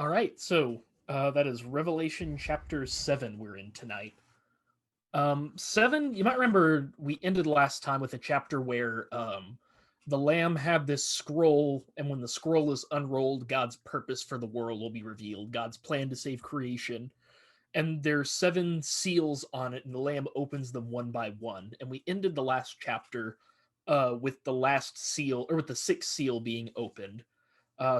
All right, so that is Revelation chapter 7 we're in tonight. 7, you might remember we ended last time with a chapter where the Lamb had this scroll, and when the scroll is unrolled, God's purpose for the world will be revealed, God's plan to save creation. And there's 7 seals on it, and the Lamb opens them one by one. And we ended the last chapter with the last seal, or with the 6th seal being opened.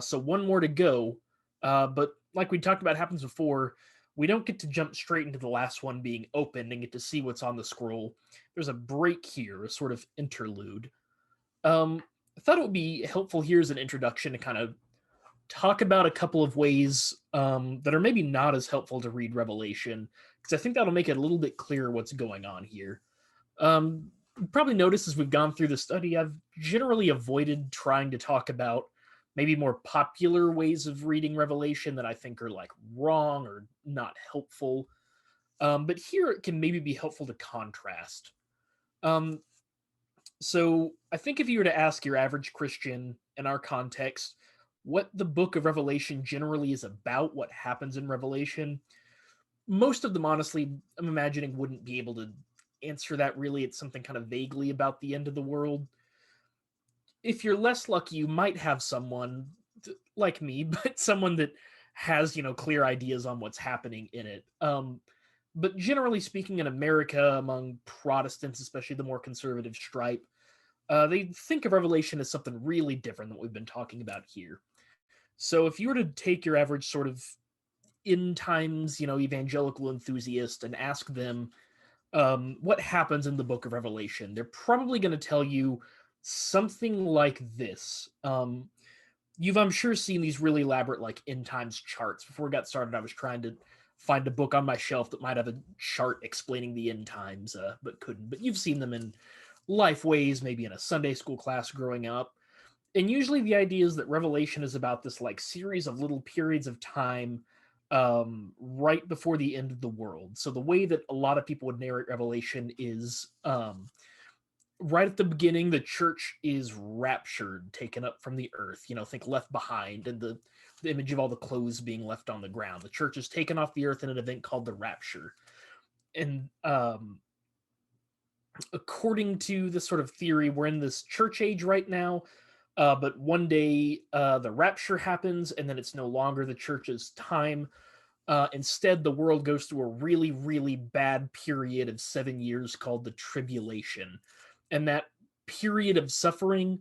So one more to go. But like we talked about happens before, we don't get to jump straight into the last one being opened and get to see what's on the scroll. There's a break here, a sort of interlude. I thought it would be helpful here as an introduction to kind of talk about a couple of ways that are maybe not as helpful to read Revelation, because I think that'll make it a little bit clearer what's going on here. You probably noticed as we've gone through the study, I've generally avoided trying to talk about maybe more popular ways of reading Revelation that I think are like wrong or not helpful. But here it can maybe be helpful to contrast. Um, so I think if you were to ask your average Christian in our context what the book of Revelation generally is about, what happens in Revelation, most of them, honestly, I'm imagining wouldn't be able to answer that really. It's something kind of vaguely about the end of the world. If you're less lucky, you might have someone like me, but someone that has, clear ideas on what's happening in it. But generally speaking, in America, among Protestants, especially the more conservative stripe, they think of Revelation as something really different than what we've been talking about here. So if you were to take your average sort of end times, evangelical enthusiast and ask them what happens in the book of Revelation, they're probably going to tell you something like this. You've, I'm sure, seen these really elaborate like end times charts. Before we got started, I was trying to find a book on my shelf that might have a chart explaining the end times, but couldn't. But you've seen them in Lifeways, maybe in a Sunday school class growing up. And usually the idea is that Revelation is about this like series of little periods of time right before the end of the world. So the way that a lot of people would narrate Revelation is right at the beginning, the church is raptured, taken up from the earth. Think Left Behind and the image of all the clothes being left on the ground. The church is taken off the earth in an event called the Rapture. And according to this sort of theory, we're in this church age right now. But one day the rapture happens, and then it's no longer the church's time. Instead, the world goes through a really, really bad period of 7 years called the Tribulation. And that period of suffering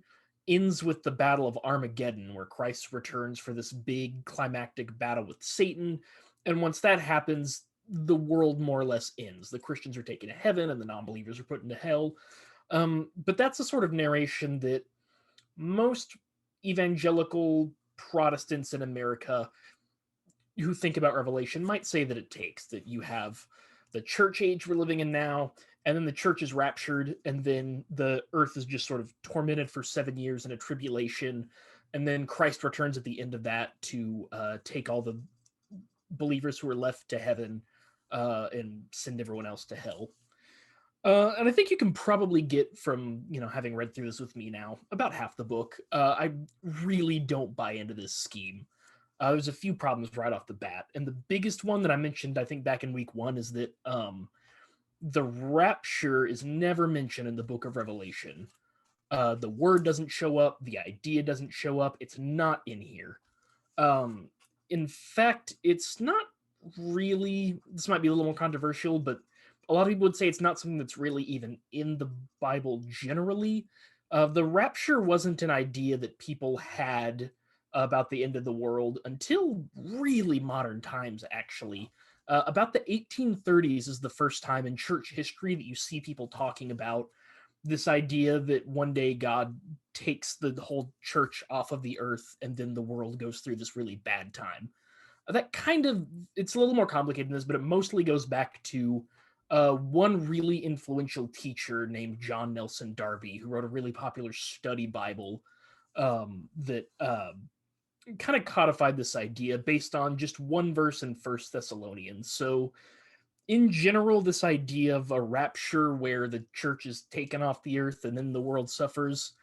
ends with the Battle of Armageddon, where Christ returns for this big climactic battle with Satan. And once that happens, the world more or less ends. The Christians are taken to heaven, and the non-believers are put into hell. But that's a sort of narration that most evangelical Protestants in America who think about Revelation might say that it takes. That you have the church age we're living in now, and then the church is raptured, and then the earth is just sort of tormented for 7 years in a tribulation, and then Christ returns at the end of that to take all the believers who are left to heaven and send everyone else to hell. And I think you can probably get from, having read through this with me now, about half the book. I really don't buy into this scheme. There's a few problems right off the bat. And the biggest one that I mentioned, I think, back in week 1 is that the rapture is never mentioned in the book of Revelation. The word doesn't show up. The idea doesn't show up. It's not in here. In fact, it's not really, this might be a little more controversial, but a lot of people would say it's not something that's really even in the Bible generally. The rapture wasn't an idea that people had about the end of the world until really modern times, actually. About the 1830s is the first time in church history that you see people talking about this idea that one day God takes the whole church off of the earth and then the world goes through this really bad time. That kind of, it's a little more complicated than this, but it mostly goes back to one really influential teacher named John Nelson Darby, who wrote a really popular study Bible that kind of codified this idea based on just one verse in First Thessalonians. So in general, this idea of a rapture where the church is taken off the earth and then the world suffers,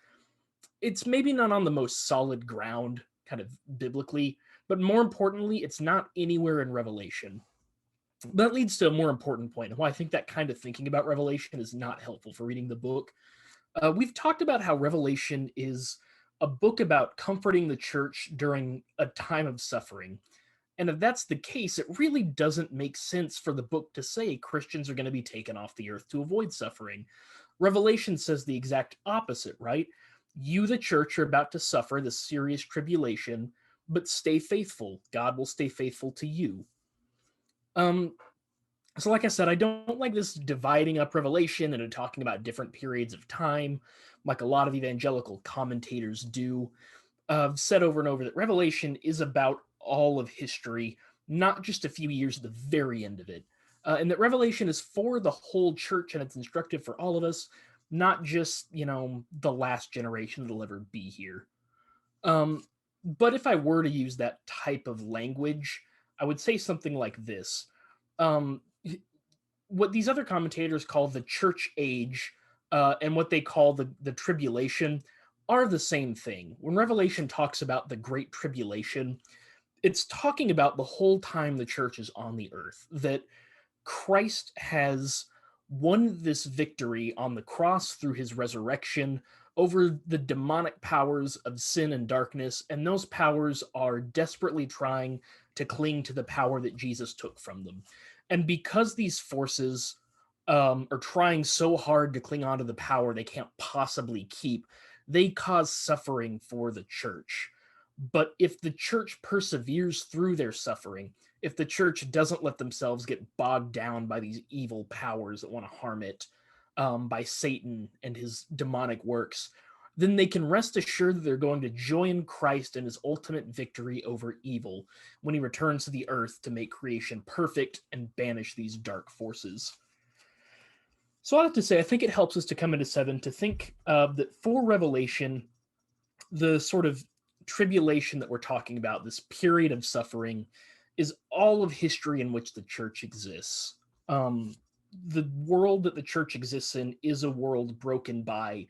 it's maybe not on the most solid ground. kind of biblically, but more importantly, it's not anywhere in Revelation. That leads to a more important point, and why I think that kind of thinking about Revelation is not helpful for reading the book. We've talked about how Revelation is a book about comforting the church during a time of suffering. And if that's the case, it really doesn't make sense for the book to say Christians are going to be taken off the earth to avoid suffering. Revelation says the exact opposite, right? You, the church, are about to suffer the serious tribulation, but stay faithful. God will stay faithful to you. Um, so, like I said, I don't like this dividing up Revelation into talking about different periods of time, like a lot of evangelical commentators do. I've said over and over that Revelation is about all of history, not just a few years at the very end of it. And that Revelation is for the whole church and it's instructive for all of us, not just, the last generation that'll ever be here. But if I were to use that type of language, I would say something like this. Um, what these other commentators call the church age and what they call the tribulation are the same thing. When Revelation talks about the great tribulation, it's talking about the whole time the church is on the earth, that Christ has won this victory on the cross through his resurrection over the demonic powers of sin and darkness, and those powers are desperately trying to cling to the power that Jesus took from them. And because these forces are trying so hard to cling onto the power they can't possibly keep, they cause suffering for the church. But if the church perseveres through their suffering, if the church doesn't let themselves get bogged down by these evil powers that want to harm it, by Satan and his demonic works, then they can rest assured that they're going to join Christ in his ultimate victory over evil when he returns to the earth to make creation perfect and banish these dark forces. So I have to say, I think it helps us to come into 7 to think that for Revelation, the sort of tribulation that we're talking about, this period of suffering, is all of history in which the church exists. The world that the church exists in is a world broken by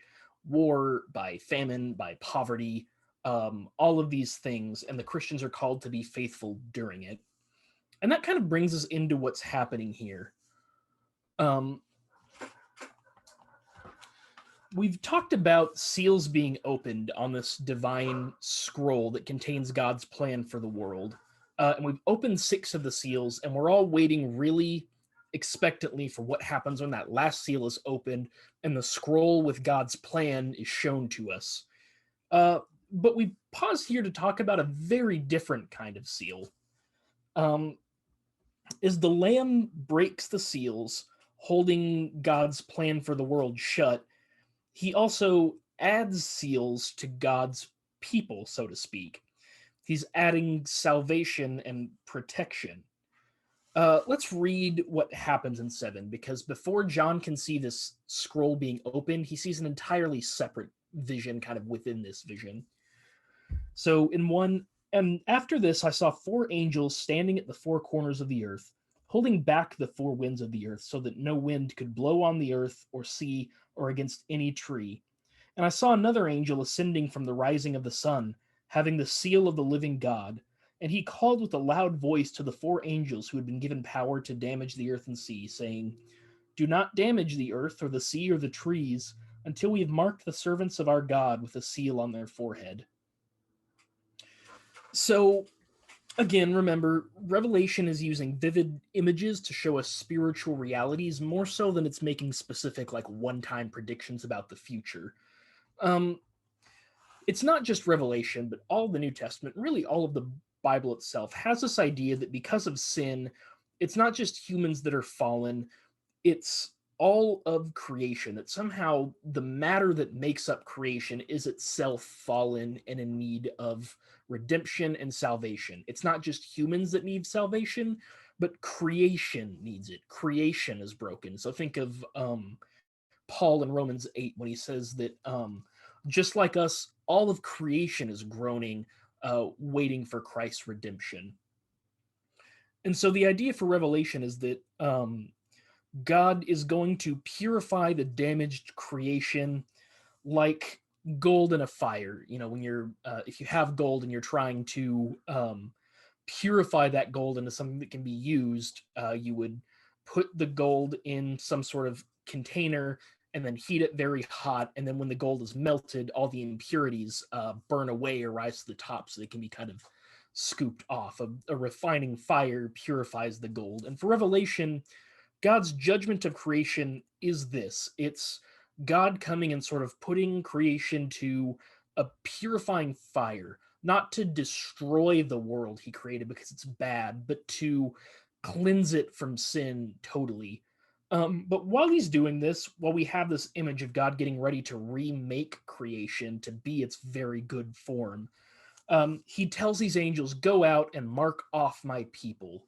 war, by famine, by poverty, all of these things, and the Christians are called to be faithful during it. And that kind of brings us into what's happening here. Um, we've talked about seals being opened on this divine scroll that contains God's plan for the world. And we've opened 6 of the seals, and we're all waiting really expectantly for what happens when that last seal is opened and the scroll with God's plan is shown to us. But we pause here to talk about a very different kind of seal. As the Lamb breaks the seals, holding God's plan for the world shut, he also adds seals to God's people, so to speak. He's adding salvation and protection. Let's read what happens in 7, because before John can see this scroll being opened, he sees an entirely separate vision kind of within this vision. So in 1, and after this I saw 4 angels standing at the 4 corners of the earth, holding back the 4 winds of the earth so that no wind could blow on the earth or sea or against any tree. And I saw another angel ascending from the rising of the sun, having the seal of the living God. And he called with a loud voice to the 4 angels who had been given power to damage the earth and sea, saying, "Do not damage the earth or the sea or the trees until we have marked the servants of our God with a seal on their forehead." So, again, remember, Revelation is using vivid images to show us spiritual realities more so than it's making specific, like, one-time predictions about the future. It's not just Revelation, but all of the New Testament, really all of the Bible itself, has this idea that because of sin, it's not just humans that are fallen, it's all of creation, that somehow the matter that makes up creation is itself fallen and in need of redemption and salvation. It's not just humans that need salvation, but creation needs it. Creation is broken. So think of Paul in Romans 8 when he says that just like us, all of creation is groaning, waiting for Christ's redemption. And so the idea for Revelation is that God is going to purify the damaged creation like gold in a fire. When you're if you have gold and you're trying to purify that gold into something that can be used, you would put the gold in some sort of container and then heat it very hot. And then when the gold is melted, all the impurities burn away or rise to the top so they can be kind of scooped off. A refining fire purifies the gold. And for Revelation, God's judgment of creation is this: it's God coming and sort of putting creation to a purifying fire, not to destroy the world he created because it's bad, but to cleanse it from sin totally. But while he's doing this, while we have this image of God getting ready to remake creation to be its very good form, he tells these angels, "Go out and mark off my people."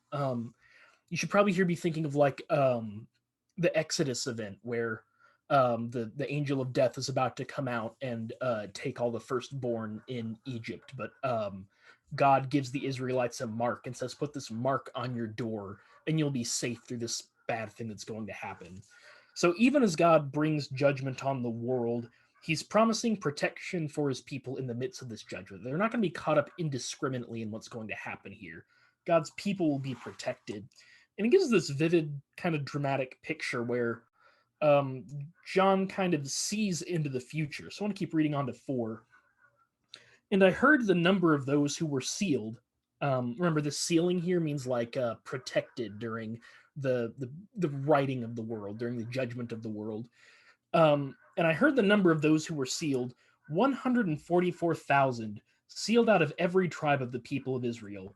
You should probably hear me thinking of like the Exodus event where the angel of death is about to come out and take all the firstborn in Egypt, but God gives the Israelites a mark and says, "Put this mark on your door, and you'll be safe through this bad thing that's going to happen." So even as God brings judgment on the world, he's promising protection for his people in the midst of this judgment. They're not going to be caught up indiscriminately in what's going to happen here. God's people will be protected. And it gives this vivid, kind of dramatic picture where um, John kind of sees into the future. So I want to keep reading on to 4. And I heard the number of those who were sealed. Remember, the sealing here means like protected during the writing of the world, during the judgment of the world. And I heard the number of those who were sealed: 144,000, sealed out of every tribe of the people of Israel.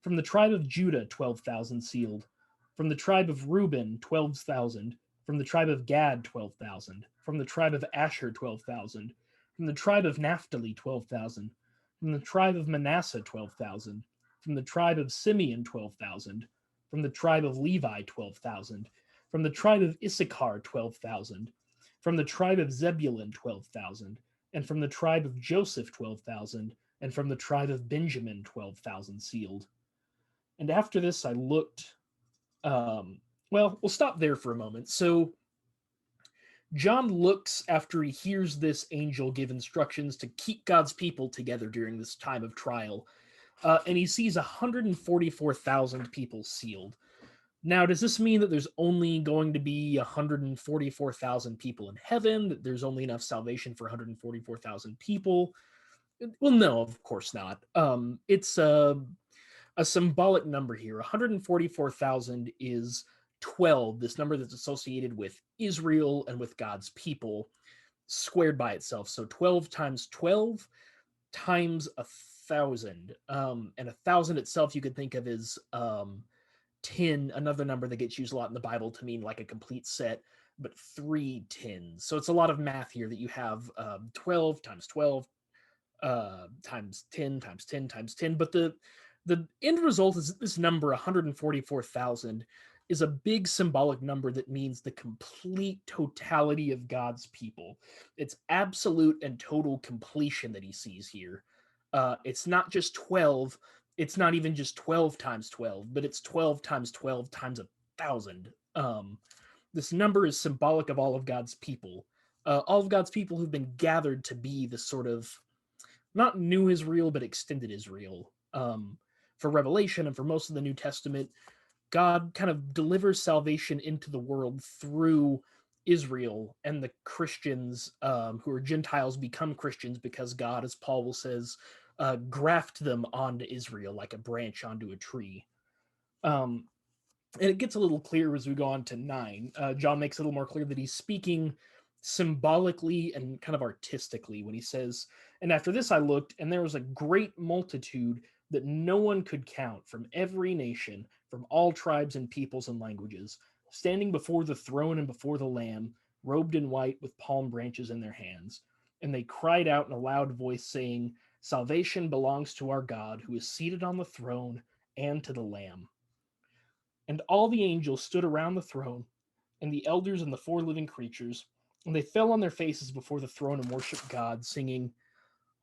From the tribe of Judah, 12,000 sealed. From the tribe of Reuben, 12,000. From the tribe of Gad, 12,000. From the tribe of Asher, 12,000. From the tribe of Naphtali, 12,000. From the tribe of Manasseh, 12,000. From the tribe of Simeon, 12,000. From the tribe of Levi, 12,000. From the tribe of Issachar, 12,000. From the tribe of Zebulun, 12,000. And from the tribe of Joseph, 12,000. And from the tribe of Benjamin, 12,000 sealed. And after this, I looked. Well, we'll stop there for a moment. So, John looks after he hears this angel give instructions to keep God's people together during this time of trial, and he sees 144,000 people sealed. Now, does this mean that there's only going to be 144,000 people in heaven, that there's only enough salvation for 144,000 people? Well, no, of course not. It's a symbolic number here. 144,000 is 12, this number that's associated with Israel and with God's people, squared by itself. So 12 times 12 times 1,000. And 1,000 itself you could think of as 10, another number that gets used a lot in the Bible to mean like a complete set, but 3 tens. So it's a lot of math here that you have 12 times 12 times 10 times 10 times 10. But the end result is this number, 144,000, is a big symbolic number that means the complete totality of God's people. It's absolute and total completion that he sees here. It's not just 12. It's not even just 12 times 12, but it's 12 times 12 times 1,000. This number is symbolic of all of God's people. All of God's people who've been gathered to be the sort of, not new Israel, but extended Israel. For Revelation and for most of the New Testament, God kind of delivers salvation into the world through Israel, and the Christians who are Gentiles become Christians because God, as Paul will says, graft them onto Israel like a branch onto a tree. And it gets a little clearer as we go on to 9. John makes it a little more clear that he's speaking symbolically and kind of artistically when he says, "And after this I looked, and there was a great multitude that no one could count, from every nation, from all tribes and peoples and languages, standing before the throne and before the Lamb, robed in white with palm branches in their hands. And they cried out in a loud voice, saying, 'Salvation belongs to our God, who is seated on the throne, and to the Lamb.' And all the angels stood around the throne, and the elders and the 4 living creatures, and they fell on their faces before the throne and worshiped God, singing,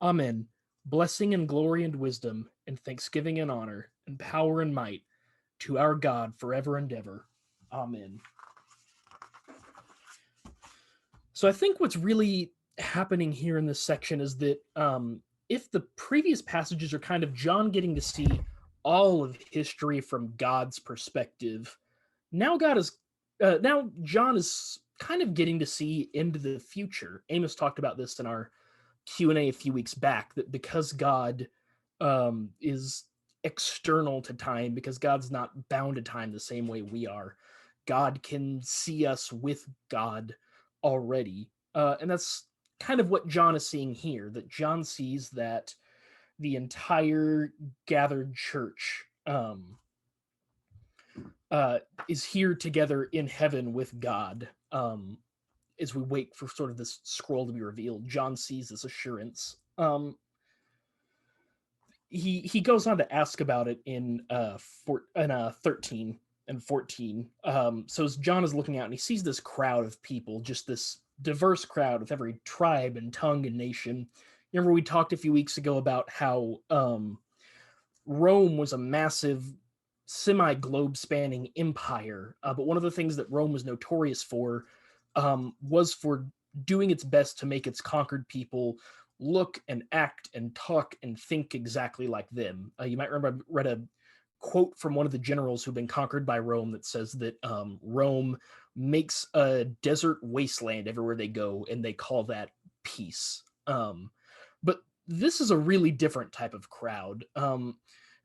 'Amen. Blessing and glory and wisdom and thanksgiving and honor and power and might to our God forever and ever. Amen.'" So I think what's really happening here in this section is that if the previous passages are kind of John getting to see all of history from God's perspective, now now John is kind of getting to see into the future. Amos talked about this in our Q&A a few weeks back, that because God is external to time, because God's not bound to time the same way we are, God can see us with God already. And that's kind of what John is seeing here, that John sees that the entire gathered church is here together in heaven with God. As we wait for sort of this scroll to be revealed, John sees this assurance. He goes on to ask about it in 13 and 14. So as John is looking out and he sees this crowd of people, just this diverse crowd with every tribe and tongue and nation. Remember we talked a few weeks ago about how Rome was a massive semi-globe spanning empire, but one of the things that Rome was notorious for was for doing its best to make its conquered people look and act and talk and think exactly like them. You might remember I read a quote from one of the generals who've been conquered by Rome that says that Rome makes a desert wasteland everywhere they go, and they call that peace. But this is a really different type of crowd.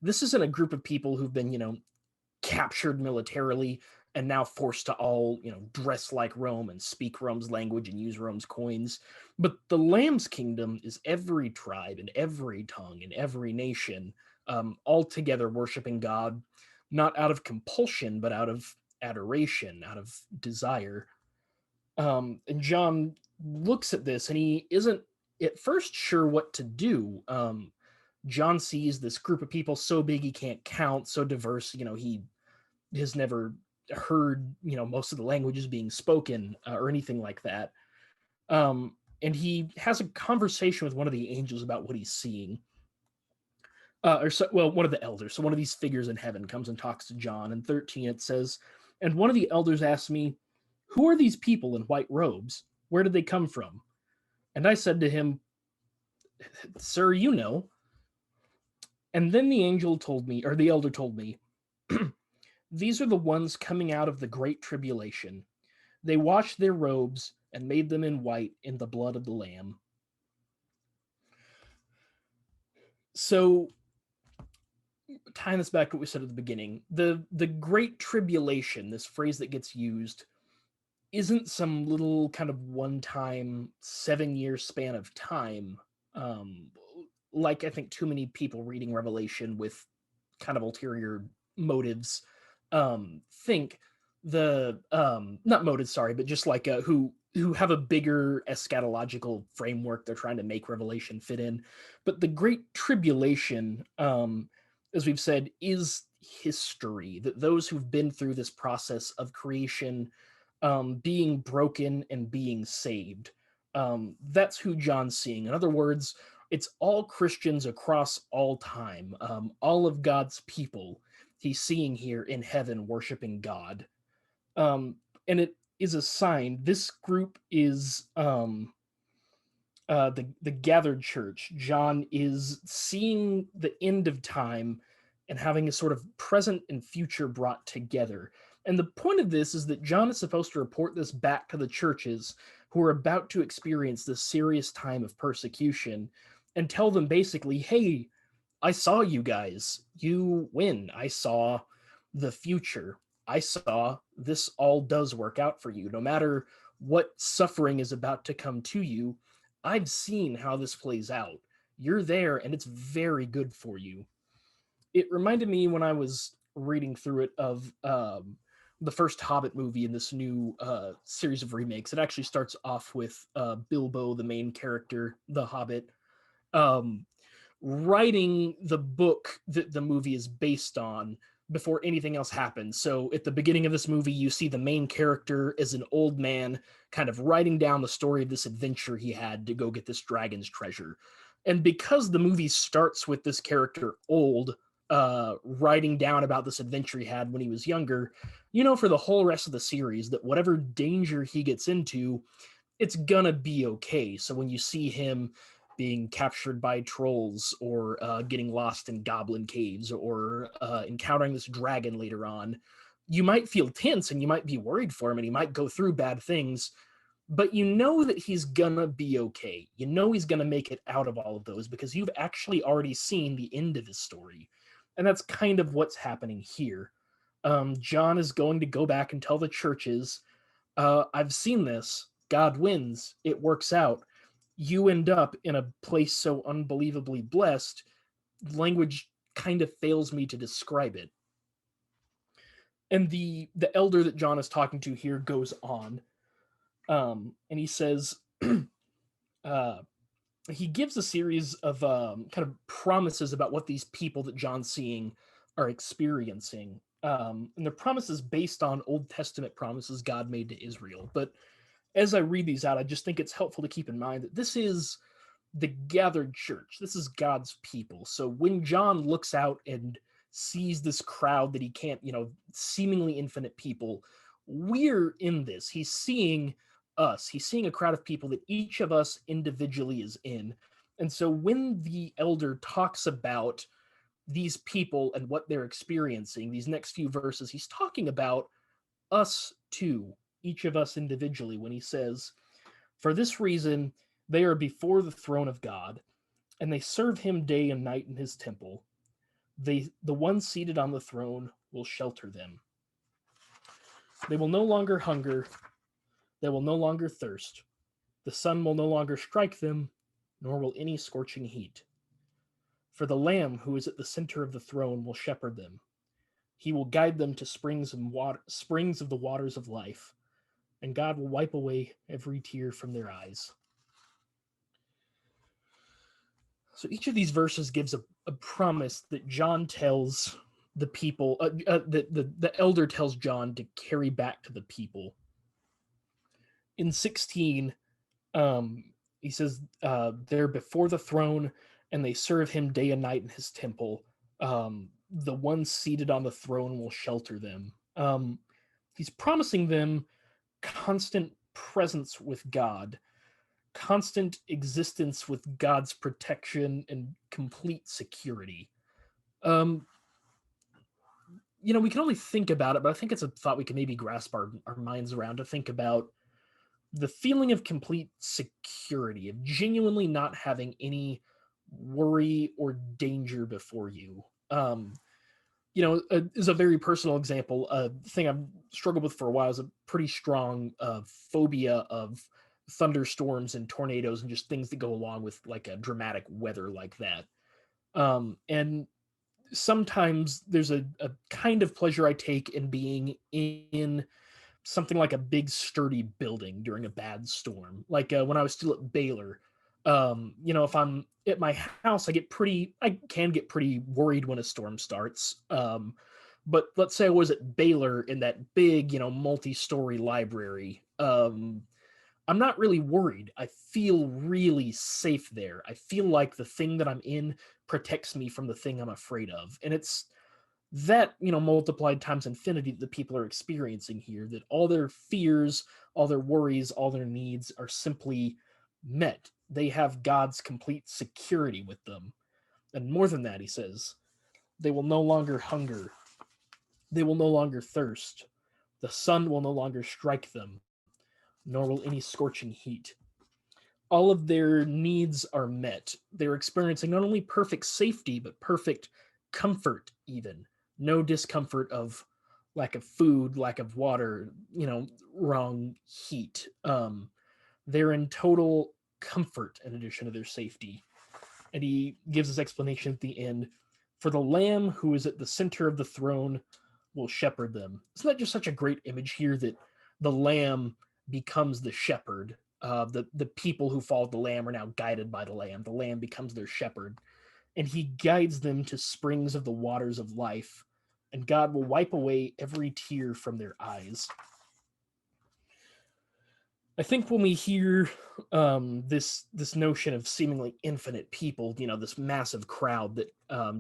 This isn't a group of people who've been, captured militarily and now forced to all, dress like Rome and speak Rome's language and use Rome's coins. But the Lamb's kingdom is every tribe and every tongue and every nation, all together worshiping God, not out of compulsion, but out of adoration, out of desire. And John looks at this and he isn't at first sure what to do. John sees this group of people so big he can't count, so diverse, he has never heard, most of the languages being spoken or anything like that. And he has a conversation with one of the angels about what he's seeing. One of the elders. So one of these figures in heaven comes and talks to John. In 13, it says, "And one of the elders asked me, 'Who are these people in white robes? Where did they come from?' And I said to him, 'Sir, you know.' And then the elder told me, 'These are the ones coming out of the great tribulation. They washed their robes and made them in white in the blood of the Lamb.'" So, tying this back to what we said at the beginning, the great tribulation, this phrase that gets used, isn't some little kind of one-time 7-year span of time, um, like I think too many people reading Revelation with kind of ulterior motives think. The not motives, sorry, but just like who have a bigger eschatological framework they're trying to make Revelation fit in. But the great tribulation, as we've said, is history, that those who've been through this process of creation, being broken and being saved, that's who John's seeing. In other words, it's all Christians across all time, all of God's people he's seeing here in heaven worshiping God. And it is a sign. This group is the gathered church. John is seeing the end of time and having a sort of present and future brought together. And the point of this is that John is supposed to report this back to the churches who are about to experience this serious time of persecution and tell them basically, hey, I saw you guys. You win. I saw the future. I saw this all does work out for you. No matter what suffering is about to come to you, I've seen how this plays out. You're there, and it's very good for you. It reminded me when I was reading through it of the first Hobbit movie in this new series of remakes. It actually starts off with Bilbo, the main character, the Hobbit, um, writing the book that the movie is based on before anything else happens. So at the beginning of this movie, you see the main character as an old man kind of writing down the story of this adventure he had to go get this dragon's treasure. And because the movie starts with this character old, writing down about this adventure he had when he was younger, for the whole rest of the series that whatever danger he gets into, it's gonna be okay. So when you see him being captured by trolls, or getting lost in goblin caves, or encountering this dragon later on, you might feel tense and you might be worried for him and he might go through bad things, but you know that he's gonna be okay. You know he's gonna make it out of all of those because you've actually already seen the end of his story. And that's kind of what's happening here. John is going to go back and tell the churches, I've seen this. God wins. It works out. You end up in a place so unbelievably blessed, language kind of fails me to describe it. And the elder that John is talking to here goes on, and he says, uh, he gives a series of kind of promises about what these people that John's seeing are experiencing. And the promises based on Old Testament promises God made to Israel. But as I read these out, I just think it's helpful to keep in mind that this is the gathered church. This is God's people. So when John looks out and sees this crowd that he can't, seemingly infinite people, we're in this. He's seeing us. He's seeing a crowd of people that each of us individually is in. And so when the elder talks about these people and what they're experiencing, these next few verses, he's talking about us too, each of us individually, when he says, "For this reason, they are before the throne of God, and they serve him day and night in his temple. The one seated on the throne will shelter them. They will no longer hunger, they will no longer thirst. The sun will no longer strike them, nor will any scorching heat. For the Lamb who is at the center of the throne will shepherd them. He will guide them to springs of the waters of life, and God will wipe away every tear from their eyes." So each of these verses gives a promise that John tells the people, that the elder tells John to carry back to the people. In 16, he says, they're before the throne and they serve him day and night in his temple. The one seated on the throne will shelter them. He's promising them constant presence with God, constant existence with God's protection and complete security. Um, we can only think about it, but I think it's a thought we can maybe grasp our minds around, to think about the feeling of complete security, of genuinely not having any worry or danger before you. Is a very personal example. A thing I've struggled with for a while is a pretty strong phobia of thunderstorms and tornadoes and just things that go along with like a dramatic weather like that. And sometimes there's a kind of pleasure I take in being in something like a big sturdy building during a bad storm. Like when I was still at Baylor, if I'm at my house, I can get pretty worried when a storm starts. But let's say I was at Baylor in that big, multi-story library. I'm not really worried. I feel really safe there. I feel like the thing that I'm in protects me from the thing I'm afraid of. And it's that, multiplied times infinity that the people are experiencing here, that all their fears, all their worries, all their needs are simply met. They have God's complete security with them. And more than that, he says, they will no longer hunger. They will no longer thirst. The sun will no longer strike them, nor will any scorching heat. All of their needs are met. They're experiencing not only perfect safety, but perfect comfort, even. No discomfort of lack of food, lack of water, wrong heat. They're in total comfort in addition to their safety. And he gives his explanation at the end. For the Lamb who is at the center of the throne will shepherd them. Isn't that just such a great image here, that the Lamb becomes the shepherd? The people who follow the Lamb are now guided by the Lamb. The Lamb becomes their shepherd, and he guides them to springs of the waters of life, and God will wipe away every tear from their eyes. I think when we hear this notion of seemingly infinite people, this massive crowd that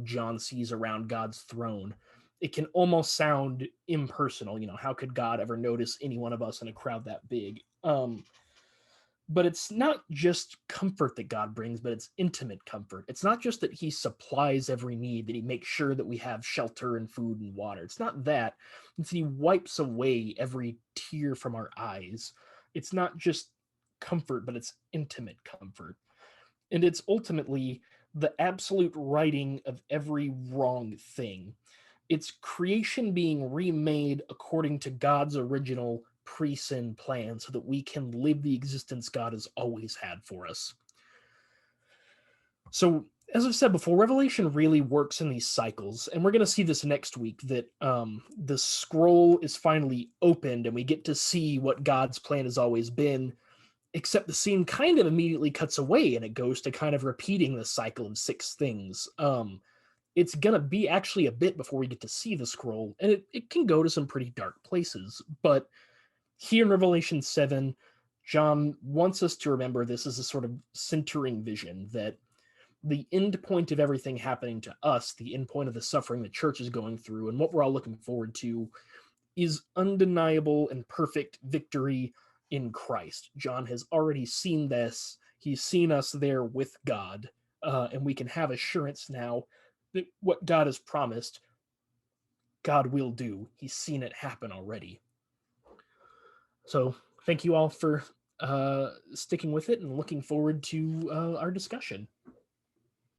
John sees around God's throne, it can almost sound impersonal. How could God ever notice any one of us in a crowd that big? But it's not just comfort that God brings, but it's intimate comfort. It's not just that he supplies every need, that he makes sure that we have shelter and food and water. It's not that. It's that he wipes away every tear from our eyes. It's not just comfort, but it's intimate comfort. And it's ultimately the absolute righting of every wrong thing. It's creation being remade according to God's original pre sin plan so that we can live the existence God has always had for us. So, as I've said before, Revelation really works in these cycles, and we're going to see this next week that the scroll is finally opened and we get to see what God's plan has always been, except the scene kind of immediately cuts away and it goes to kind of repeating the cycle of six things. It's gonna be actually a bit before we get to see the scroll, and it can go to some pretty dark places. But here in Revelation 7, John wants us to remember this as a sort of centering vision that the end point of everything happening to us, the end point of the suffering the church is going through, and what we're all looking forward to is undeniable and perfect victory in Christ. John has already seen this. He's seen us there with God, and we can have assurance now that what God has promised, God will do. He's seen it happen already. So thank you all for sticking with it and looking forward to our discussion.